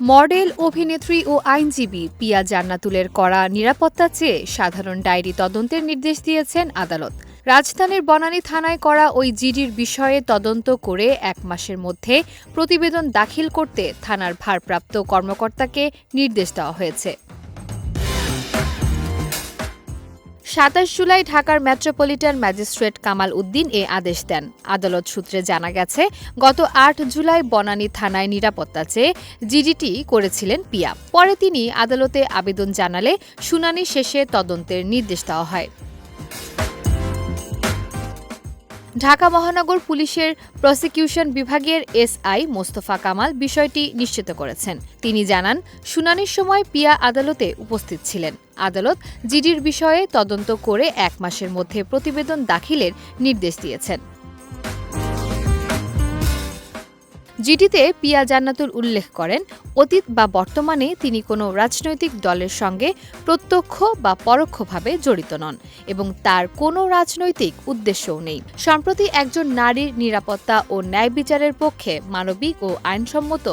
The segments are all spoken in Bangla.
মডেল, অভিনেত্রী ও আইনজীবী পিয়া জান্নাতুলের করা নিরাপত্তা চেয়ে সাধারণ ডায়েরি তদন্তের নির্দেশ দিয়েছেন আদালত। রাজধানীর বনানী থানায় করা ওই জিডির বিষয়ে তদন্ত করে ১ মাসের মধ্যে প্রতিবেদন দাখিল করতে থানার ভারপ্রাপ্ত কর্মকর্তাকে নির্দেশ দেওয়া হয়েছে। ২৭ জুলাই ঢাকার মেট্রোপলিটন ম্যাজিস্ট্রেট কামাল উদ্দিন এ আদেশ দেন। আদালত সূত্রে জানা গেছে, গত ৮ জুলাই বনানী থানায় নিরাপত্তা চেয়ে জিডিটি করেছিলেন পিয়া। পরে তিনি আদালতে আবেদন জানালে শুনানি শেষে তদন্তের নির্দেশ দেওয়া হয়। ঢাকা মহানগর পুলিশের প্রসিকিউশন বিভাগের এসআই মোস্তফা কামাল বিষয়টি নিশ্চিত করেছেন। তিনি জানান, শুনানির সময় পিয়া আদালতে উপস্থিত ছিলেন। আদালত জিডির বিষয়ে তদন্ত করে ১ মাসের মধ্যে প্রতিবেদন দাখিলের নির্দেশ দিয়েছেন। জিডিতে পিয়া জান্নাতুল উল্লেখ করেন, অতীত বা বর্তমানে তিনি কোনো রাজনৈতিক দলের সঙ্গে প্রত্যক্ষ বা পরোক্ষভাবে জড়িত নন এবং তার কোনো রাজনৈতিক উদ্দেশ্যও নেই। সম্প্রতি একজন নারীর নিরাপত্তা ও ন্যায় বিচারের পক্ষে মানবিক ও আইনসম্মত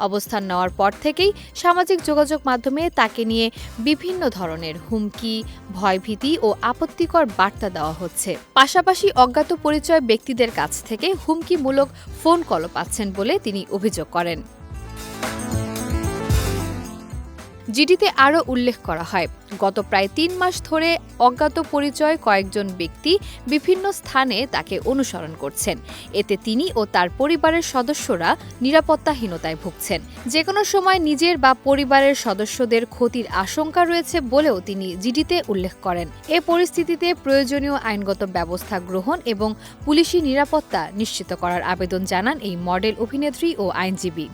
অবস্থান নেওয়ার পর থেকেই সামাজিক যোগাযোগ মাধ্যমে তাকে নিয়ে বিভিন্ন ধরনের হুমকি, ভয়ভীতি ও আপত্তিকর বার্তা দেওয়া হচ্ছে। পাশাপাশি অজ্ঞাত পরিচয় ব্যক্তিদের কাছ থেকে হুমকিমূলক ফোন কলও পাচ্ছেন বলে তিনি অভিযোগ করেন। জিডিতে আরও উল্লেখ করা হয়, গত প্রায় ৩ মাস ধরে অজ্ঞাত পরিচয় কয়েকজন ব্যক্তি বিভিন্ন স্থানে তাকে অনুসরণ করছেন। এতে তিনি ও তার পরিবারের সদস্যরা নিরাপত্তাহীনতায় ভুগছেন। যেকোনো সময় নিজের বা পরিবারের সদস্যদের ক্ষতির আশঙ্কা রয়েছে বলেও তিনি জিডিতে উল্লেখ করেন। এ পরিস্থিতিতে প্রয়োজনীয় আইনগত ব্যবস্থা গ্রহণ এবং পুলিশি নিরাপত্তা নিশ্চিত করার আবেদন জানান এই মডেল, অভিনেত্রী ও আইনজীবী।